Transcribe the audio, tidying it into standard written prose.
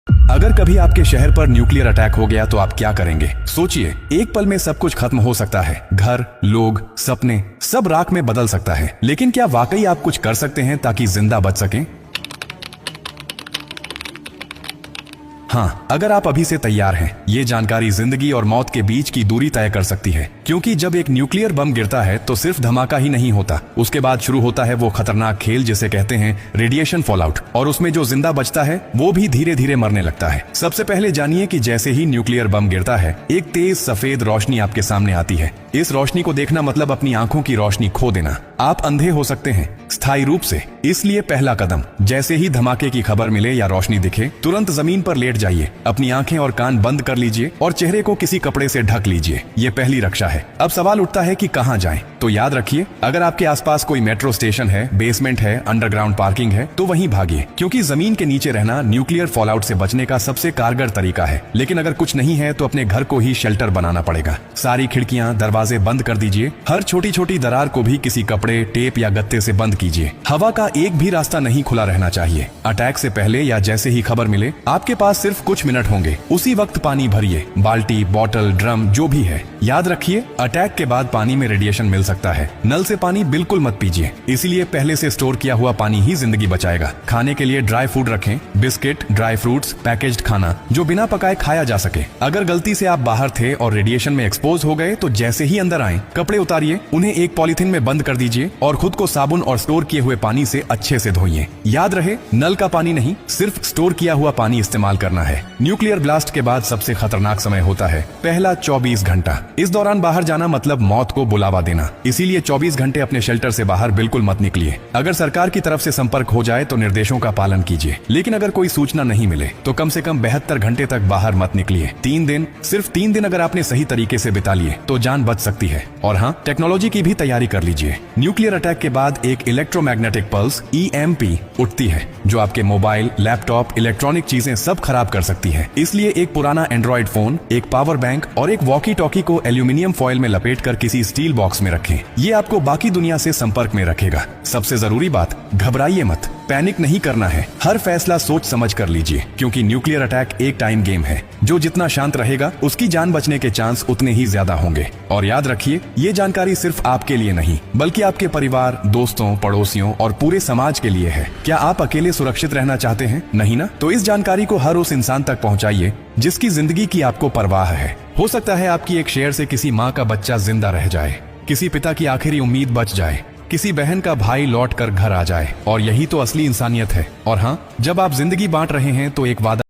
अगर कभी आपके शहर पर न्यूक्लियर अटैक हो गया तो आप क्या करेंगे? सोचिए, एक पल में सब कुछ खत्म हो सकता है। घर, लोग, सपने, सब राख में बदल सकता है। लेकिन क्या वाकई आप कुछ कर सकते हैं ताकि जिंदा बच सकें? हाँ, अगर आप अभी से तैयार हैं, ये जानकारी जिंदगी और मौत के बीच की दूरी तय कर सकती है। क्योंकि जब एक न्यूक्लियर बम गिरता है तो सिर्फ धमाका ही नहीं होता, उसके बाद शुरू होता है वो खतरनाक खेल जिसे कहते हैं रेडिएशन फॉलआउट। और उसमें जो जिंदा बचता है वो भी धीरे धीरे मरने लगता है। सबसे पहले जानिए कि जैसे ही न्यूक्लियर बम गिरता है, एक तेज सफेद रोशनी आपके सामने आती है। इस रोशनी को देखना मतलब अपनी आंखों की रोशनी खो देना। आप अंधे हो सकते हैं, स्थायी रूप से। इसलिए पहला कदम, जैसे ही धमाके की खबर मिले या रोशनी दिखे, तुरंत जमीन पर लेट जाइए, अपनी आंखें और कान बंद कर लीजिए और चेहरे को किसी कपड़े से ढक लीजिए। ये पहली रक्षा है। अब सवाल उठता है कि कहां जाएं? तो याद रखिए, अगर आपके आसपास कोई मेट्रो स्टेशन है, बेसमेंट है, अंडरग्राउंड पार्किंग है, तो वहीं भागिए, क्योंकि जमीन के नीचे रहना न्यूक्लियर फॉलआउट से बचने का सबसे कारगर तरीका है। लेकिन अगर कुछ नहीं है तो अपने घर को ही शेल्टर बनाना पड़ेगा। सारी खिड़कियां, दरवाजे बंद कर दीजिए। हर छोटी छोटी दरार को भी किसी कपड़े, टेप या गत्ते से बंद कीजिए। हवा का एक भी रास्ता नहीं खुला रहना चाहिए। अटैक से पहले या जैसे ही खबर मिले, आपके पास सिर्फ कुछ मिनट होंगे। उसी वक्त पानी भरिए, बाल्टी, बोतल, ड्रम, जो भी है। याद रखिए, अटैक के बाद पानी में रेडिएशन मिल सकता है। नल से पानी बिल्कुल मत पीजिए, इसीलिए पहले से स्टोर किया हुआ पानी ही जिंदगी बचाएगा। खाने के लिए ड्राई फूड रखें, बिस्किट, ड्राई फ्रूट्स, पैकेज्ड खाना जो बिना पकाए खाया जा सके। अगर गलती से आप बाहर थे और रेडिएशन में एक्सपोज हो गए तो जैसे ही अंदर आए, कपड़े उतारिए, उन्हें एक पॉलीथिन में बंद कर दीजिए और खुद को साबुन और स्टोर किए हुए पानी से अच्छे से धोइए। याद रहे, नल का पानी नहीं, सिर्फ स्टोर किया हुआ पानी इस्तेमाल करना है। न्यूक्लियर ब्लास्ट के बाद सबसे खतरनाक समय होता है पहला 24 घंटा। इस दौरान बाहर जाना मतलब मौत को बुलावा देना। इसीलिए 24 घंटे अपने शेल्टर से बाहर बिल्कुल मत निकलिए। अगर सरकार की तरफ से संपर्क हो जाए तो निर्देशों का पालन कीजिए। लेकिन अगर कोई सूचना नहीं मिले तो कम से कम 72 घंटे तक बाहर मत निकलिए। 3 दिन, सिर्फ 3 दिन अगर आपने सही तरीके से बिता लिए तो जान बच सकती है। और हाँ, टेक्नोलॉजी की भी तैयारी कर लीजिए। न्यूक्लियर अटैक के बाद एक इलेक्ट्रोमैग्नेटिक पल्स EMP उठती है, जो आपके मोबाइल, लैपटॉप, इलेक्ट्रॉनिक चीजें सब खराब कर सकती है। इसलिए एक पुराना एंड्रॉइड फोन, एक पावर बैंक और एक वॉकी टॉकी को एल्यूमिनियम फॉइल में लपेटकर किसी स्टील बॉक्स में रखें। ये आपको बाकी दुनिया से संपर्क में रखेगा। सबसे जरूरी बात, घबराइए मत, पैनिक नहीं करना है। हर फैसला सोच समझ कर लीजिए, क्योंकि न्यूक्लियर अटैक एक टाइम गेम है। जो जितना शांत रहेगा, उसकी जान बचने के चांस उतने ही ज्यादा होंगे। और याद रखिए, ये जानकारी सिर्फ आपके लिए नहीं, बल्कि आपके परिवार, दोस्तों, पड़ोसियों और पूरे समाज के लिए है। क्या आप अकेले सुरक्षित रहना चाहते हैं? नहीं ना? तो इस जानकारी को हर उस इंसान तक पहुंचाइए जिसकी जिंदगी की आपको परवाह है। हो सकता है आपकी एक शेयर से किसी माँ का बच्चा जिंदा रह जाए, किसी पिता की आखिरी उम्मीद बच जाए, किसी बहन का भाई लौट कर घर आ जाए। और यही तो असली इंसानियत है। और हाँ, जब आप जिंदगी बांट रहे हैं तो एक वादा